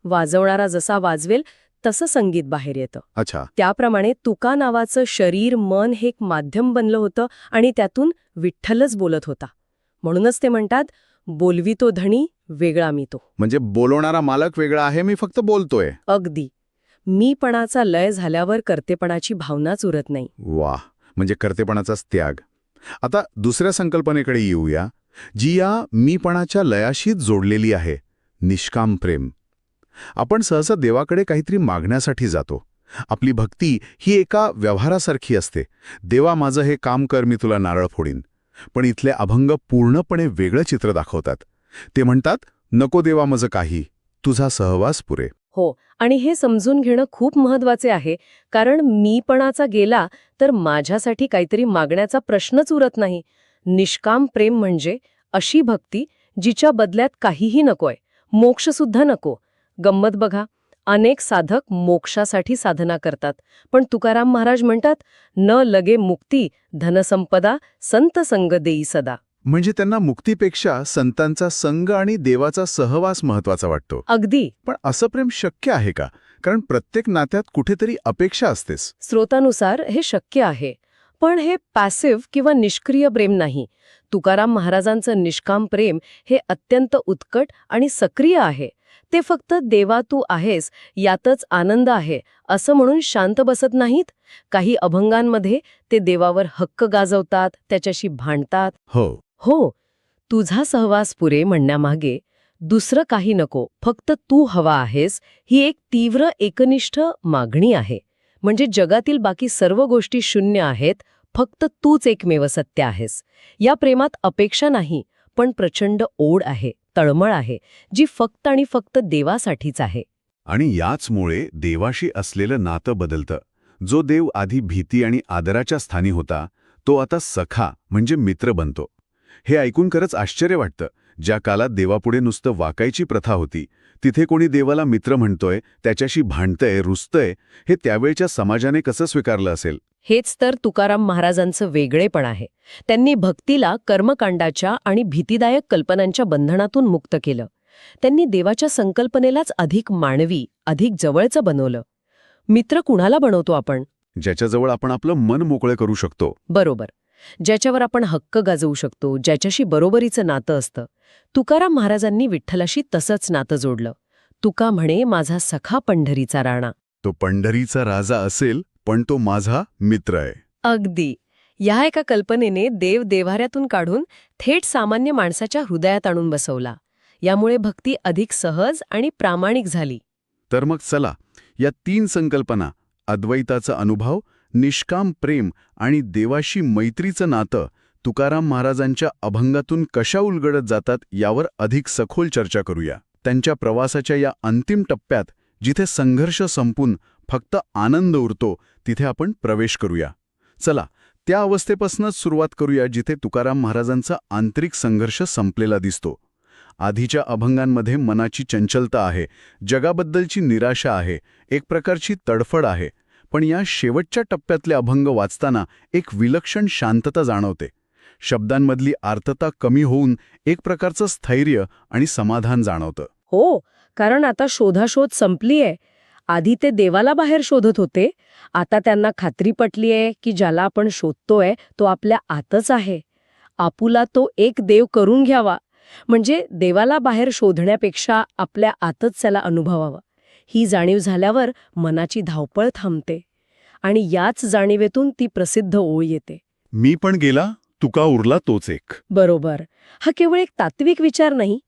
[SPEAKER 1] वाजवणारा जसा वाजवेल तसं संगीत बाहेर येतं.
[SPEAKER 2] अच्छा.
[SPEAKER 1] त्याप्रमाणे तुका नावाचं शरीर मन हे एक माध्यम बनलं होतं आणि त्यातून विठ्ठलच बोलत होता. म्हणूनच ते म्हणतात, बोलवितो धणी वेगळा मी तो.
[SPEAKER 2] म्हणजे बोलवणारा मालक वेगळा आहे, मी फक्त बोलतोय.
[SPEAKER 1] अगदी. मीपणाचा लय झाल्यावर कर्तेपणाची भावनाच उरत नाही.
[SPEAKER 2] वाह, म्हणजे कर्तेपणाचाच त्याग. आता दुसऱ्या संकल्पनेकडे येऊया, जी या मीपणाच्या लयाशीच जोडलेली आहे, निष्काम प्रेम. आपण सहसा देवाकडे काहीतरी मागण्यासाठी जातो. आपली भक्ती ही एका व्यवहारासारखी असते. देवा माझं हे काम कर, मी तुला नारळ फोडीन. पण इथले अभंग पूर्णपणे वेगळं चित्र दाखवतात. ते म्हणतात, नको देवा माझं काही, तुझा सहवास पुरे.
[SPEAKER 1] हो, आणि हे समजून घेणं खूप महत्वाचे आहे, कारण मीपणाचा गेला तर माझ्यासाठी काहीतरी मागण्याचा प्रश्नच उरत नाही. निष्काम प्रेम म्हणजे अशी भक्ती जिच्या बदल्यात काहीही नकोय, मोक्षसुद्धा नको. गंमत बघा, अनेक साधक मोक्षासाठी साधना करतात, पण तुकाराम महाराज म्हणतात, न लगे मुक्ती धनसंपदा संत संग देई सदा.
[SPEAKER 2] म्हणजे त्यांना मुक्तीपेक्षा संतांचा संग आणि देवाचा सहवास महत्वाचा वाटतो.
[SPEAKER 1] अगदी.
[SPEAKER 2] पण असं प्रेम शक्य आहे का? कारण प्रत्येक नात्यात कुठेतरी अपेक्षा असतेच.
[SPEAKER 1] स्रोतानुसार हे शक्य आहे, पण हे पॅसिव्ह किंवा निष्क्रिय प्रेम नाही. तुकाराम महाराजांचं निष्काम प्रेम हे अत्यंत उत्कट आणि सक्रिय आहे. ते फक्त देवा तू आहेस यातच आनंद आहे असं म्हणून शांत बसत नाहीत. काही अभंगांमध्ये ते देवावर हक्क गाजवतात, त्याच्याशी भांडतात. हो, तुझा सहवास पुरे म्हणण्यामागे दुसरं काही नको, फक्त तू हवा आहेस, ही एक तीव्र एकनिष्ठ मागणी आहे. म्हणजे जगातील बाकी सर्व गोष्टी शून्य आहेत, फक्त तूच एकमेव सत्य आहेस. या प्रेमात अपेक्षा नाही, पण प्रचंड ओढ आहे, तळमळ आहे, जी फक्त आणि फक्त देवासाठीच आहे.
[SPEAKER 4] आणि याचमुळे देवाशी असलेलं नातं बदलतं. जो देव आधी भीती आणि आदराच्या स्थानी होता, तो आता सखा म्हणजे मित्र बनतो. हे ऐकून खरंच आश्चर्य वाटतं. ज्या काळात देवापुढे नुसतं वाकायची प्रथा होती, तिथे कोणी देवाला मित्र म्हणतोय, त्याच्याशी भांडतंय, रुसतंय, हे त्यावेळच्या समाजाने कसं स्वीकारलं असेल?
[SPEAKER 1] हेच तर तुकाराम महाराजांचं वेगळेपण आहे. त्यांनी भक्तीला कर्मकांडाच्या आणि भीतिदायक कल्पनांच्या बंधनातून मुक्त केलं. त्यांनी देवाच्या संकल्पनेलाच अधिक मानवी, अधिक जवळचं बनवलं. मित्र कुणाला बनवतो आपण?
[SPEAKER 4] ज्याच्याजवळ आपण आपलं मन मोकळे करू शकतो.
[SPEAKER 1] बरोबर. ज्याच्यावर आपण हक्क गाजवू शकतो, ज्याच्याशी बरोबरीचं नातं असतं. तुकाराम महाराजांनी विठ्ठलाशी तसंच नातं जोडलं. तुका म्हणे माझा सखा पंढरीचा राणा.
[SPEAKER 2] तो पंढरीचा राजा असेल, पण तो माझा मित्र आहे.
[SPEAKER 1] अगदी. या एका कल्पनेने देव देव्हाऱ्यातून काढून थेट सामान्य माणसाच्या हृदयात आणून बसवला. यामुळे भक्ती अधिक सहज आणि प्रामाणिक झाली.
[SPEAKER 2] तर मग चला, या 3 संकल्पना, अद्वैताचा अनुभव, निष्काम प्रेम आणि देवाशी मैत्रीचं नातं, तुकाराम महाराजांच्या अभंगातून कशा उलगडत जातात यावर अधिक सखोल चर्चा करूया. त्यांच्या प्रवासाच्या या अंतिम टप्प्यात, जिथे संघर्ष संपून फक्त आनंद उरतो, तिथे आपण प्रवेश करूया. चला, त्या अवस्थेपासूनच सुरुवात करूया जिथे तुकाराम महाराजांचा आंतरिक संघर्ष संपलेला दिसतो. आधीच्या अभंगांमध्ये मनाची चंचलता आहे, जगाबद्दलची निराशा आहे, एक प्रकारची तडफड आहे. पण या शेवटच्या टप्प्यातले अभंग वाचताना एक विलक्षण शांतता जाणवते. शब्दांमधली आर्तता कमी होऊन एक प्रकारचं स्थैर्य आणि समाधान जाणवतं.
[SPEAKER 1] हो, कारण आता शोधाशोध संपलीये. आधी ते देवाला बाहेर शोधत होते, आता त्यांना खात्री पटलीये की ज्याला आपण शोधतोय तो आपल्या आतच आहे. आपुला तो एक देव करून घ्यावा, म्हणजे देवाला बाहेर शोधण्यापेक्षा आपल्या आतच त्याला अनुभवावा. ही जाणीव झाल्यावर मनाची धावपळ थांबते आणि याच जाणीवेतून ती प्रसिद्ध ओळ येते.
[SPEAKER 2] मी पण गेला, तुका उरला तोच एक.
[SPEAKER 1] बरोबर. हा केवळ एक तात्विक विचार नाही,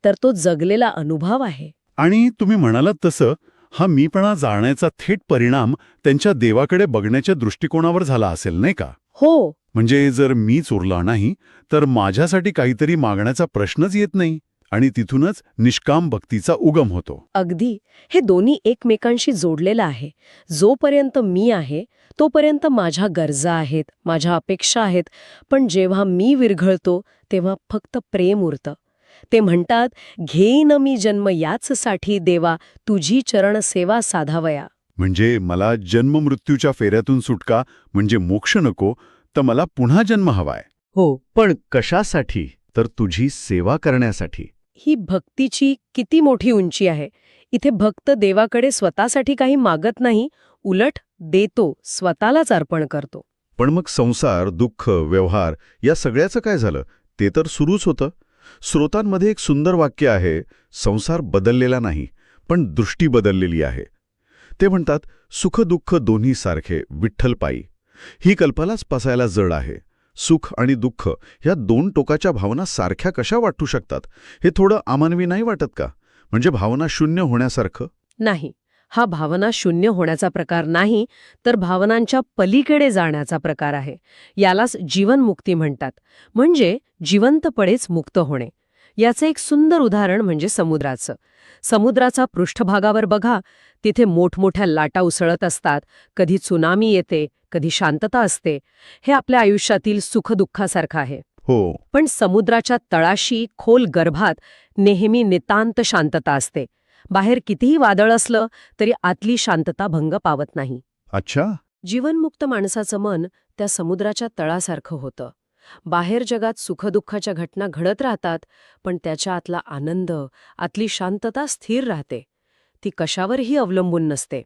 [SPEAKER 1] तर तो जगलेला अनुभव आहे.
[SPEAKER 2] आणि तुम्ही म्हणालात तसं, हा मीपणा जाण्याचा थेट परिणाम त्यांच्या देवाकडे बघण्याच्या दृष्टिकोनावर झाला असेल, नाही का?
[SPEAKER 1] हो.
[SPEAKER 2] म्हणजे जर मीच उरला नाही, तर माझ्यासाठी काहीतरी मागण्याचा प्रश्नच येत नाही.
[SPEAKER 4] आणि तिथूनच निष्काम भक्तीचा उगम होतो.
[SPEAKER 1] अगदी. हे दोन्ही एकमेकांशी जोडलेलं आहे. जोपर्यंत मी आहे तोपर्यंत माझ्या गरजा आहेत, माझ्या अपेक्षा आहेत, पण जेव्हा मी विरघळतो तेव्हा फक्त प्रेम उरतं. ते म्हणतात, घेईन मी जन्म याचसाठी देवा, तुझी चरण सेवा साधावया.
[SPEAKER 4] म्हणजे मला जन्ममृत्यूच्या फेऱ्यातून सुटका म्हणजे मोक्ष नको, तर मला पुन्हा जन्म हवाय.
[SPEAKER 1] हो.
[SPEAKER 4] पण कशासाठी? तर तुझी सेवा करण्यासाठी.
[SPEAKER 1] ही भक्तीची किती मोठी उंची आहे. इथे भक्त देवाकडे स्वतःसाठी काही मागत नाही, उलट देतो, स्वतःलाच अर्पण करतो.
[SPEAKER 4] पण मग संसार, दुःख, व्यवहार या सगळ्याचं काय झालं? ते तर सुरूच होतं. स्रोतांमध्ये एक सुंदर वाक्य आहे, संसार बदललेला नाही, पण दृष्टी बदललेली आहे. ते म्हणतात, सुख दुःख दोन्ही सारखे, विठ्ठल पायी. ही कल्पनाच पसायला जड आहे. सुख आणि दुःख ह्या दोन टोकाच्या भावना सारख्या कशा वाटू शकतात? हे थोडं अमानवी नाही वाटत का? म्हणजे भावना शून्य होण्यासारखं?
[SPEAKER 1] नाही, हा भावना शून्य होण्याचा प्रकार नाही, तर भावनांच्या पलीकडे जाण्याचा प्रकार आहे. यालाच जीवनमुक्ती म्हणतात. म्हणजे जिवंतपणेच मुक्त होणे. याचं एक सुंदर उदाहरण म्हणजे समुद्राचं. समुद्राचा पृष्ठभागावर बघा, तिथे मोठमोठ्या लाटा उसळत असतात, कधी त्सुनामी येते, कधी शांतता असते. हे आपल्या आयुष्यातील सुखदुःखासारखं आहे.
[SPEAKER 4] हो.
[SPEAKER 1] पण समुद्राच्या तळाशी खोल गर्भात नेहमी नितांत शांतता असते. बाहेर कितीही वादळ असलं तरी आतली शांतता भंग पावत नाही.
[SPEAKER 4] अच्छा.
[SPEAKER 1] जीवनमुक्त माणसाचं मन त्या समुद्राच्या तळासारखं होतं. बाहेर जगात सुखदुःखाच्या घटना घडत राहतात, पण त्याच्या आतला आनंद, आतली शांतता स्थिर राहते. ती कशावरही अवलंबून नसते.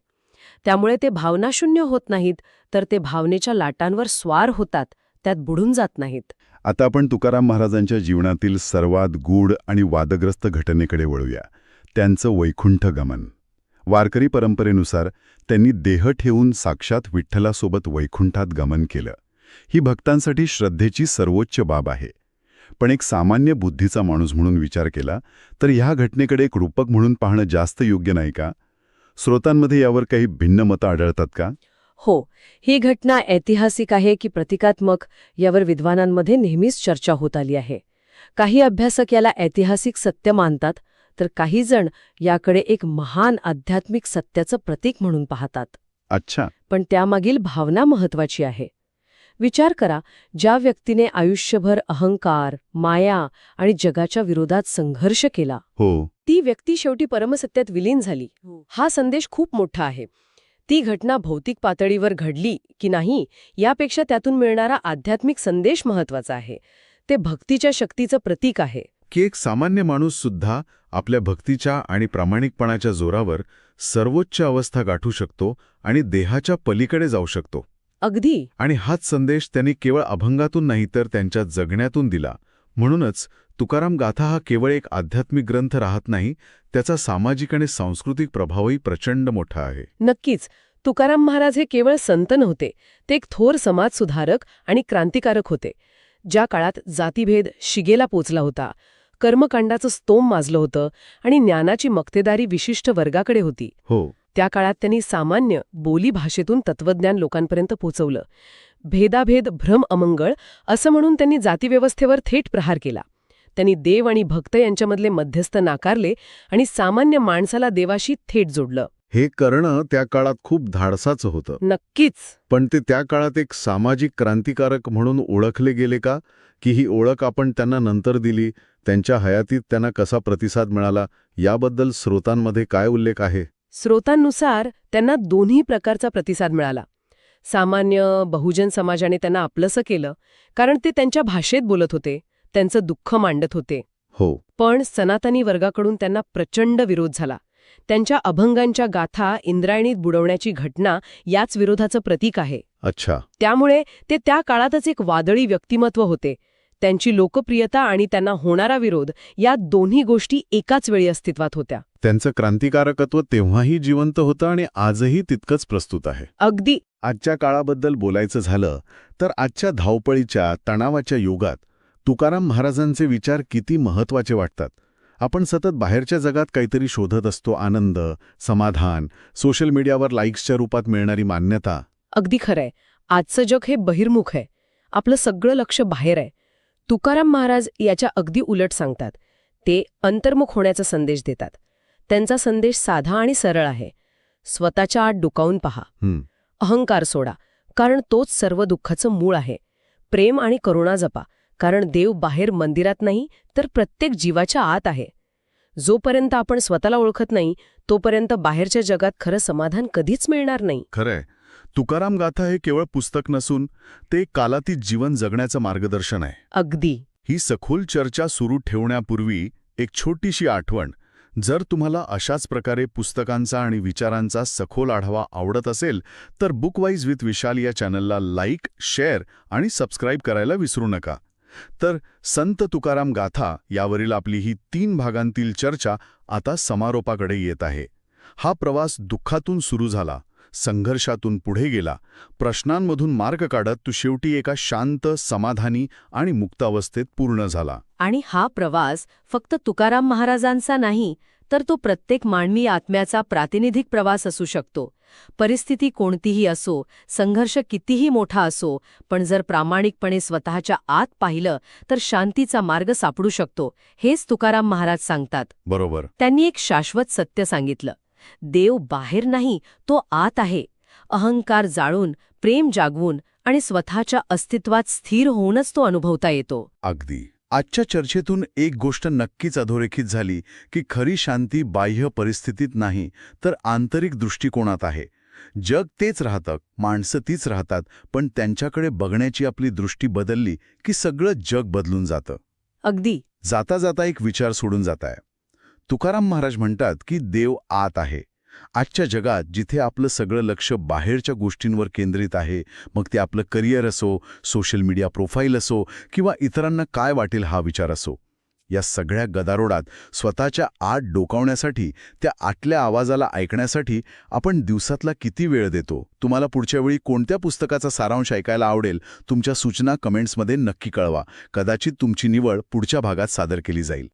[SPEAKER 1] त्यामुळे ते भावनाशून्य होत नाहीत, तर ते भावनेच्या लाटांवर स्वार होतात, त्यात बुडून जात नाहीत.
[SPEAKER 4] आता आपण तुकाराम महाराजांच्या जीवनातील सर्वात गूढ आणि वादग्रस्त घटनेकडे वळूया, त्यांचं वैकुंठ गमन. वारकरी परंपरेनुसार त्यांनी देह ठेवून साक्षात विठ्ठलासोबत वैकुंठात गमन केलं. ही भक्तांसाठी श्रद्धेची सर्वोच्च बाब आहे. पण एक सामान्य बुद्धीचा माणूस म्हणून विचार केला तर ह्या घटनेकडे एक रूपक म्हणून पाहणं जास्त योग्य नाही का? स्रोतांमध्ये यावर काही भिन्न मतं आढळतात का?
[SPEAKER 1] हो, ही घटना ऐतिहासिक आहे की प्रतिकात्मक यावर विद्वानांमध्ये नेहमीच चर्चा होत आली आहे. काही अभ्यासक याला ऐतिहासिक सत्य मानतात, तर काही जण याकडे एक महान आध्यात्मिक सत्याचं प्रतीक म्हणून पाहतात.
[SPEAKER 4] अच्छा.
[SPEAKER 1] पण त्यामागील भावना महत्वाची आहे. विचार करा, ज्या व्यक्तीने आयुष्यभर अहंकार, माया आणि जगाच्या विरोधात संघर्ष केला,
[SPEAKER 4] हो.
[SPEAKER 1] ती व्यक्ती शेवटी परमसत्यात विलीन झाली. हा संदेश खूप मोठा आहे. ती घटना भौतिक पातळीवर घडली की नाही यापेक्षा त्यातून मिळणारा आध्यात्मिक संदेश महत्वाचा आहे. ते भक्तीच्या शक्तीचं प्रतीक आहे.
[SPEAKER 6] की एक सामान्य माणूस सुद्धा आपल्या भक्तीच्या आणि प्रामाणिकपणाच्या जोरावर सर्वोच्च अवस्था गाठू शकतो आणि देहाच्या पलीकडे जाऊ शकतो.
[SPEAKER 1] अगदी.
[SPEAKER 6] आणि हाच संदेश त्यांनी केवळ अभंगातून नाही तर त्यांच्या जगण्यातून दिला. म्हणूनच तुकाराम गाथा हा केवळ एक आध्यात्मिक ग्रंथ राहत नाही, त्याचा सामाजिक आणि सांस्कृतिक प्रभावही प्रचंड मोठा आहे.
[SPEAKER 1] नक्कीच. तुकाराम महाराज हे केवळ संत नव्हते, ते एक थोर समाजसुधारक आणि क्रांतिकारक होते. ज्या काळात जातीभेद शिगेला पोचला होता, कर्मकांडाचं स्तोम माजलं होतं आणि ज्ञानाची मक्तेदारी विशिष्ट वर्गाकडे होती.
[SPEAKER 6] हो.
[SPEAKER 1] त्या काळात त्यांनी सामान्य बोलीभाषेतून तत्वज्ञान लोकांपर्यंत पोचवलं. भेदाभेद भ्रम अमंगळ असं म्हणून त्यांनी जातीव्यवस्थेवर थेट प्रहार केला. त्यांनी देव आणि भक्त यांच्यामधले मध्यस्थ नाकारले आणि सामान्य माणसाला देवाशी थेट जोडलं.
[SPEAKER 6] हे करणं त्या काळात खूप धाडसाचं होतं.
[SPEAKER 1] नक्कीच.
[SPEAKER 6] पण ते त्या काळात एक सामाजिक क्रांतिकारक म्हणून ओळखले गेले का? की ही ओळख आपण त्यांना नंतर दिली? त्यांच्या हयातीत त्यांना कसा प्रतिसाद मिळाला याबद्दल स्रोतांमध्ये काय उल्लेख आहे?
[SPEAKER 1] स्रोतांनुसार त्यांना दोन्ही प्रकारचा प्रतिसाद मिळाला. सामान्य बहुजन समाजाने त्यांना आपलंसं केलं, कारण ते त्यांच्या भाषेत बोलत होते, त्यांचं दुःख मांडत होते.
[SPEAKER 6] हो.
[SPEAKER 1] पण सनातनी वर्गाकडून त्यांना प्रचंड विरोध झाला. त्यांच्या अभंगांच्या गाथा इंद्रायणीत बुडवण्याची घटना याच विरोधाचं प्रतीक आहे.
[SPEAKER 6] अच्छा.
[SPEAKER 1] त्यामुळे ते त्या काळातच एक वादळी व्यक्तिमत्व होते. त्यांची लोकप्रियता आणि त्यांना होणारा विरोध या दोन्ही गोष्टी एकाच वेळी अस्तित्वात होत्या.
[SPEAKER 6] त्यांचं क्रांतिकारकत्व तेव्हाही जिवंत होतं आणि आजही तितकंच प्रस्तुत आहे.
[SPEAKER 1] अगदी.
[SPEAKER 6] आजच्या काळाबद्दल बोलायचं झालं तर आजच्या धावपळीच्या तणावाच्या युगात तुकाराम महाराजांचे विचार किती महत्त्वाचे वाटतात. आपण सतत बाहेरच्या जगात काहीतरी शोधत असतो, आनंद, समाधान, सोशल मीडियावर लाईक्सच्या रूपात मिळणारी मान्यता.
[SPEAKER 1] अगदी खरंय. आजचं जग हे बहिर्मुख आहे. आपलं सगळं लक्ष बाहेर आहे. तुकाराम महाराज याच्या अगदी उलट सांगतात. ते अंतर्मुख होण्याचा संदेश देतात. त्यांचा संदेश साधा आणि सरळ आहे. स्वतःच्या आत डुकावून पहा. अहंकार सोडा, कारण तोच सर्व दुःखाचं मूळ आहे. प्रेम आणि करुणा जपा, कारण देव बाहेर मंदिरात नाही तर प्रत्येक जीवाच्या आत आहे. जोपर्यंत आपण स्वतःला ओळखत नाही तोपर्यंत बाहेरच्या जगात खरं समाधान कधीच मिळणार नाही.
[SPEAKER 2] खरंय, तुकाराम गाथा हे केवळ पुस्तक नसून ते कालातीत जीवन जगण्याचं मार्गदर्शन आहे.
[SPEAKER 1] अगदी.
[SPEAKER 2] ही सखोल चर्चा सुरू ठेवण्यापूर्वी एक छोटीशी आठवण. जर तुम्हाला अशाच प्रकारे पुस्तकांचा आणि विचारांचा सखोल आढावा आवडत असेल तर बुकवाईज विथ विशाल या चॅनलला लाईक, शेअर आणि सबस्क्राईब करायला विसरू नका. तर संत तुकाराम गाथा यावरील आपली ही 3 भागांतील चर्चा आता समारोपाकडे येत आहे. हा प्रवास दुःखातून सुरू झाला, संघर्षातून पुढे गेला, प्रश्नांमधून मार्ग काढत तो शेवटी एका शांत, समाधानी आणि मुक्तावस्थेत पूर्ण झाला.
[SPEAKER 3] आणि हा प्रवास फक्त तुकाराम महाराजांचा नाही, तर तो प्रत्येक मानवी आत्म्याचा प्रातिनिधिक प्रवास असू शकतो. परिस्थिती कोणतीही असो, संघर्ष कितीही मोठा असो, पण जर प्रामाणिकपणे स्वतःच्या आत पाहिलं तर शांतीचा मार्ग सापडू शकतो, हेच तुकाराम महाराज सांगतात.
[SPEAKER 2] बरोबर.
[SPEAKER 3] त्यांनी एक शाश्वत सत्य सांगितलं. देव बाहेर नाही, तो आत आहे. अहंकार जाळून, प्रेम जागवून आणि स्वतःच्या अस्तित्वात स्थिर होऊनच तो अनुभवता येतो.
[SPEAKER 2] अगदी. आजच्या चर्चेतून एक गोष्ट नक्कीच अधोरेखित झाली की खरी शांती बाह्य परिस्थितीत नाही तर आंतरिक दृष्टिकोनात आहे. जग तेच राहतं, माणसं तीच राहतात, पण त्यांच्याकडे बघण्याची आपली दृष्टी बदलली की सगळं जग बदलून जातं.
[SPEAKER 3] अगदी.
[SPEAKER 2] जाता जाता एक विचार सोडून जाताय. तुकाराम महाराज म्हणतात की देव आत आहे. आजच्या जगात जिथे आपलं सगळं लक्ष बाहेरच्या गोष्टींवर केंद्रित आहे, मग ते आपलं करिअर असो, सोशल मीडिया प्रोफाईल असो किंवा इतरांना काय वाटेल हा विचार असो, या सगळ्या गदारोळात स्वतःच्या आत डोकावण्यासाठी, त्या आतल्या आवाजाला ऐकण्यासाठी आपण दिवसातला किती वेळ देतो? तुम्हाला पुढच्या वेळी कोणत्या पुस्तकाचा सारांश ऐकायला आवडेल? तुमच्या सूचना कमेंट्समध्ये नक्की कळवा. कदाचित तुमची निवड पुढच्या भागात सादर केली जाईल.